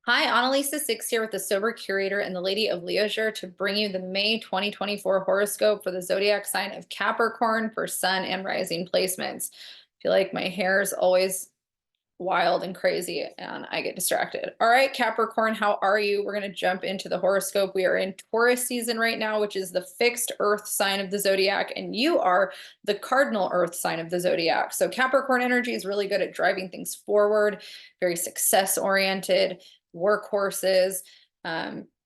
Hi, Analisa Six here with the Sober Curator and the Lady of Leisure to bring you the May 2024 horoscope for the zodiac sign of Capricorn for sun and rising placements. I feel like my hair is always wild and crazy and I get distracted. All right, Capricorn, how are you? We're going to jump into the horoscope. We are in Taurus season right now, which is the fixed earth sign of the zodiac, and you are the cardinal earth sign of the zodiac. So Capricorn energy is really good at driving things forward, very success oriented, workhorses.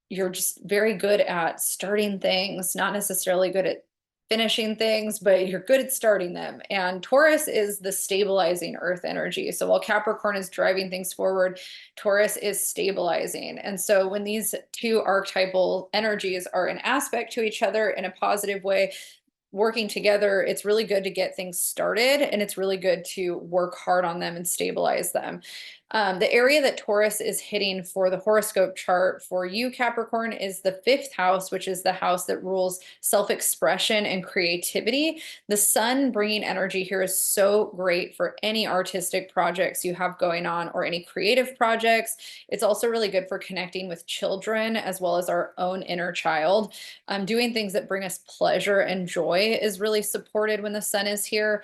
You're just very good at starting things, not necessarily good at finishing things, but you're good at starting them. And Taurus is the stabilizing earth energy. So while Capricorn is driving things forward, Taurus is stabilizing. And so when these two archetypal energies are in aspect to each other in a positive way, working together, it's really good to get things started, and it's really good to work hard on them and stabilize them. The area that Taurus is hitting for the horoscope chart for you, Capricorn, is the fifth house, which is the house that rules self-expression and creativity. The sun bringing energy here is so great for any artistic projects you have going on or any creative projects. It's also really good for connecting with children as well as our own inner child. Doing things that bring us pleasure and joy is really supported when the sun is here.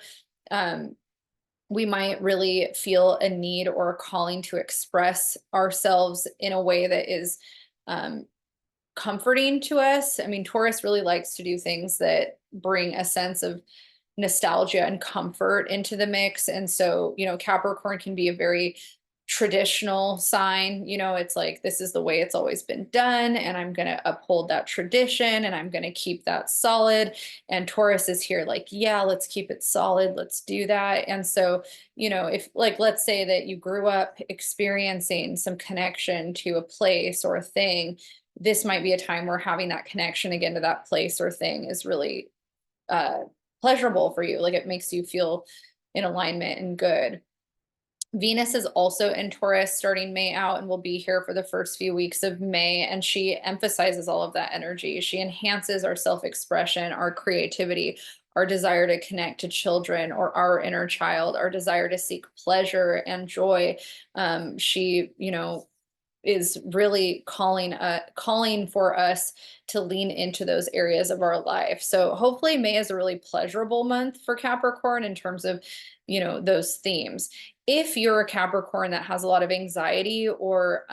We might really feel a need or a calling to express ourselves in a way that is comforting to us. I mean, Taurus really likes to do things that bring a sense of nostalgia and comfort into the mix. And so, Capricorn can be a very traditional sign. It's like, this is the way it's always been done, and I'm going to uphold that tradition and I'm going to keep that solid. And Taurus is here like, yeah, let's keep it solid. Let's do that. And so, if, like, let's say that you grew up experiencing some connection to a place or a thing, this might be a time where having that connection again to that place or thing is really uh pleasurable for you. Like, it makes you feel in alignment and good. Venus is also in Taurus starting May out and will be here for the first few weeks of May. And she emphasizes all of that energy. She enhances our self-expression, our creativity, our desire to connect to children or our inner child, our desire to seek pleasure and joy. She, is really calling for us to lean into those areas of our life. So hopefully May is a really pleasurable month for Capricorn in terms of, those themes. If you're a Capricorn that has a lot of anxiety or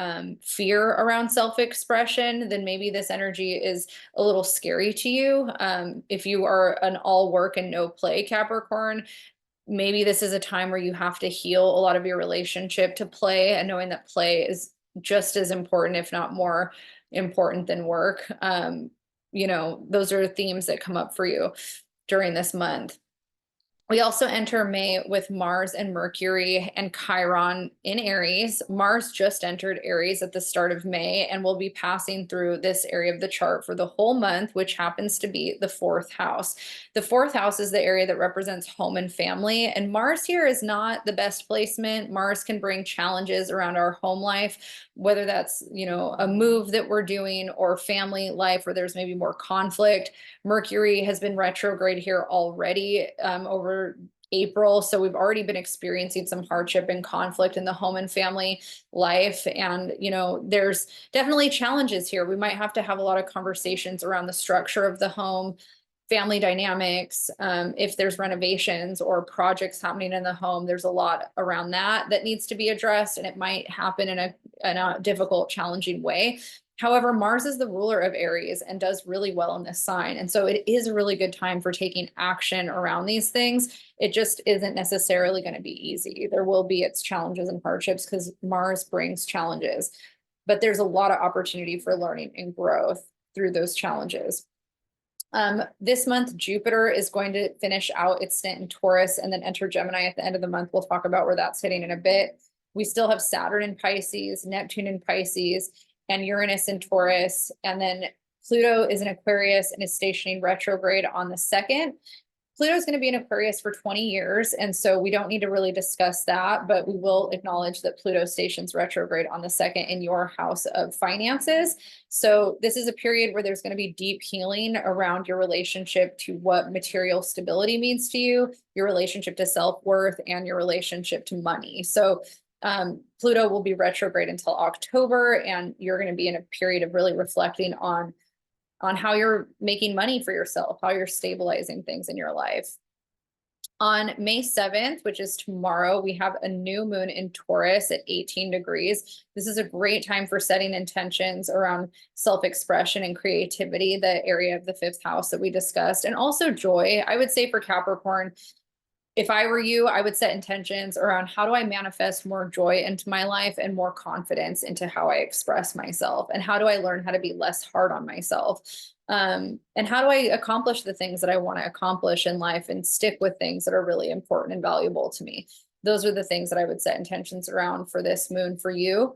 fear around self-expression, then maybe this energy is a little scary to you. If you are an all work and no play Capricorn, maybe this is a time where you have to heal a lot of your relationship to play, and knowing that play is just as important, if not more important than work. Those are themes that come up for you during this month. We also enter May with Mars and Mercury and Chiron in Aries. Mars just entered Aries at the start of May and will be passing through this area of the chart for the whole month, which happens to be the fourth house. The fourth house is the area that represents home and family, and Mars here is not the best placement. Mars can bring challenges around our home life, whether that's, a move that we're doing or family life where there's maybe more conflict. Mercury has been retrograde here already over April. So we've already been experiencing some hardship and conflict in the home and family life. And, there's definitely challenges here. We might have to have a lot of conversations around the structure of the home, family dynamics. If there's renovations or projects happening in the home, there's a lot around that needs to be addressed. And it might happen in a difficult, challenging way. However, Mars is the ruler of Aries and does really well in this sign. And so it is a really good time for taking action around these things. It just isn't necessarily going to be easy. There will be its challenges and hardships because Mars brings challenges, but there's a lot of opportunity for learning and growth through those challenges. This month, Jupiter is going to finish out its stint in Taurus and then enter Gemini at the end of the month. We'll talk about where that's hitting in a bit. We still have Saturn in Pisces, Neptune in Pisces, and Uranus in Taurus. And then Pluto is in Aquarius and is stationing retrograde on the 2nd. Pluto is going to be in Aquarius for 20 years. And so we don't need to really discuss that, but we will acknowledge that Pluto stations retrograde on the 2nd in your house of finances. So this is a period where there's going to be deep healing around your relationship to what material stability means to you, your relationship to self-worth, and your relationship to money. So Pluto will be retrograde until October, and you're going to be in a period of really reflecting on how you're making money for yourself, how you're stabilizing things in your life. On May 7th, which is tomorrow, we have a new moon in Taurus at 18 degrees. This is a great time for setting intentions around self-expression and creativity, the area of the fifth house that we discussed, and also joy. I would say for Capricorn, if I were you, I would set intentions around how do I manifest more joy into my life and more confidence into how I express myself, and how do I learn how to be less hard on myself, and how do I accomplish the things that I want to accomplish in life and stick with things that are really important and valuable to me. Those are the things that I would set intentions around for this moon for you.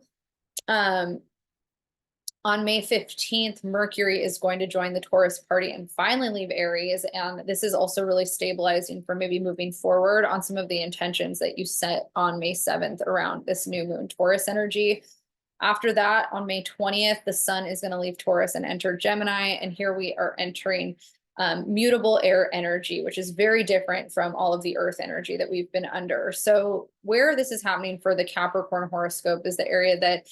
On May 15th, Mercury is going to join the Taurus party and finally leave Aries. And this is also really stabilizing for maybe moving forward on some of the intentions that you set on May 7th around this new moon Taurus energy. After that, on May 20th, the sun is going to leave Taurus and enter Gemini. And here we are entering mutable air energy, which is very different from all of the earth energy that we've been under. So where this is happening for the Capricorn horoscope is the area that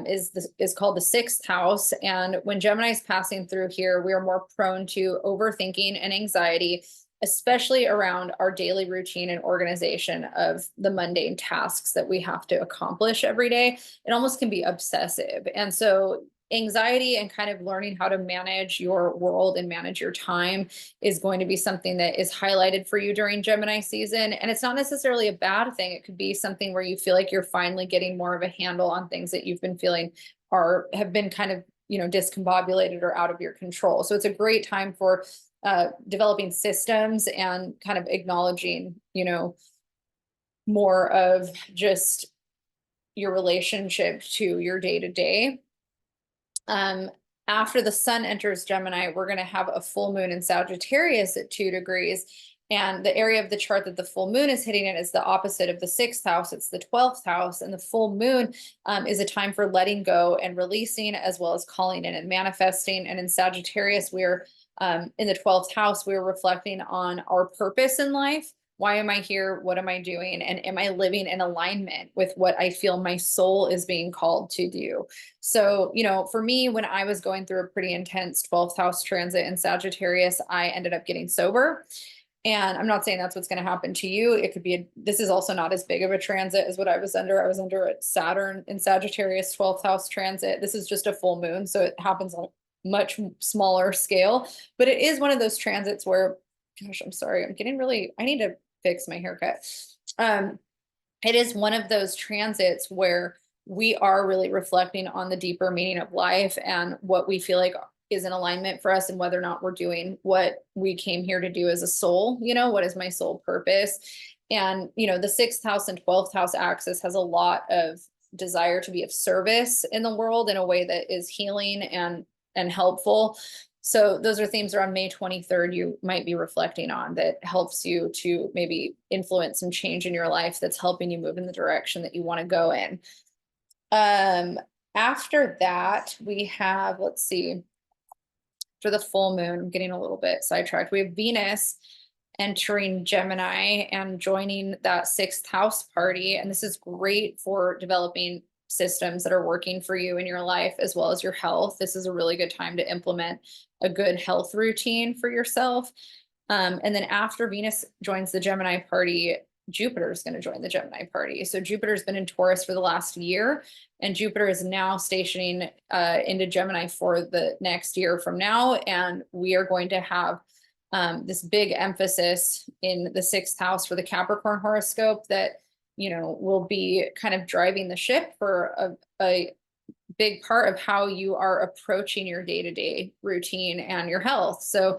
is called the sixth house. And when Gemini is passing through here, we are more prone to overthinking and anxiety, especially around our daily routine and organization of the mundane tasks that we have to accomplish every day. It almost can be obsessive. And so anxiety and kind of learning how to manage your world and manage your time is going to be something that is highlighted for you during Gemini season. And it's not necessarily a bad thing. It could be something where you feel like you're finally getting more of a handle on things that you've been feeling have been kind of, discombobulated or out of your control. So it's a great time for developing systems and kind of acknowledging, more of just your relationship to your day to day. After the sun enters Gemini, we're going to have a full moon in Sagittarius at 2 degrees. And the area of the chart that the full moon is hitting it is the opposite of the sixth house. It's the 12th house. And the full moon is a time for letting go and releasing, as well as calling in and manifesting. And in Sagittarius, we're in the 12th house, we're reflecting on our purpose in life. Why am I here? What am I doing? And am I living in alignment with what I feel my soul is being called to do? So, for me, when I was going through a pretty intense 12th house transit in Sagittarius, I ended up getting sober. And I'm not saying that's what's going to happen to you. It could be, this is also not as big of a transit as what I was under. I was under a Saturn in Sagittarius 12th house transit. This is just a full moon. So it happens on a much smaller scale, but it is one of those transits where, gosh, I'm sorry, I need to fix my haircut. It is one of those transits where we are really reflecting on the deeper meaning of life and what we feel like is in alignment for us, and whether or not we're doing what we came here to do as a soul. What is my soul purpose? And, the sixth house and 12th house axis has a lot of desire to be of service in the world in a way that is healing and helpful. So those are themes around May 23rd you might be reflecting on that helps you to maybe influence some change in your life that's helping you move in the direction that you want to go in. After that, we have, let's see, for the full moon, I'm getting a little bit sidetracked. We have Venus entering Gemini and joining that sixth house party. And this is great for developing systems that are working for you in your life, as well as your health. This is a really good time to implement a good health routine for yourself. And then after Venus joins the Gemini party, Jupiter is going to join the Gemini party. So Jupiter's been in Taurus for the last year, and Jupiter is now stationing into Gemini for the next year from now. And we are going to have this big emphasis in the sixth house for the Capricorn horoscope that will be kind of driving the ship for a big part of how you are approaching your day-to-day routine and your health. So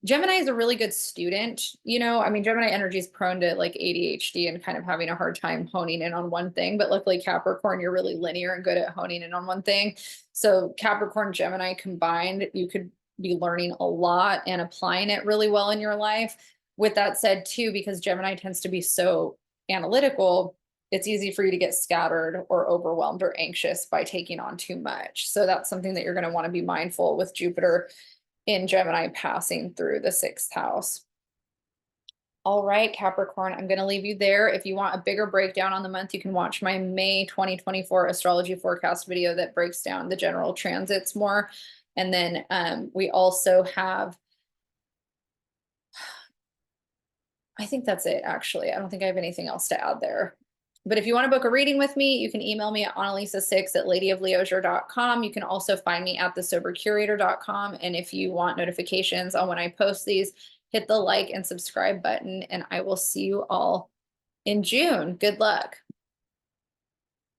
Gemini is a really good student. Gemini energy is prone to like ADHD and kind of having a hard time honing in on one thing, but luckily Capricorn, you're really linear and good at honing in on one thing. So Capricorn, Gemini combined, you could be learning a lot and applying it really well in your life. With that said too, because Gemini tends to be so analytical, it's easy for you to get scattered or overwhelmed or anxious by taking on too much. So that's something that you're going to want to be mindful with Jupiter in Gemini passing through the sixth house. All right, Capricorn, I'm going to leave you there. If you want a bigger breakdown on the month, you can watch my May 2024 astrology forecast video that breaks down the general transits more. And then we also have, I think that's it, actually. I don't think I have anything else to add there. But if you want to book a reading with me, you can email me at analisa6@ladyofleisure.com. You can also find me at thesobercurator.com. And if you want notifications on when I post these, hit the like and subscribe button, and I will see you all in June. Good luck.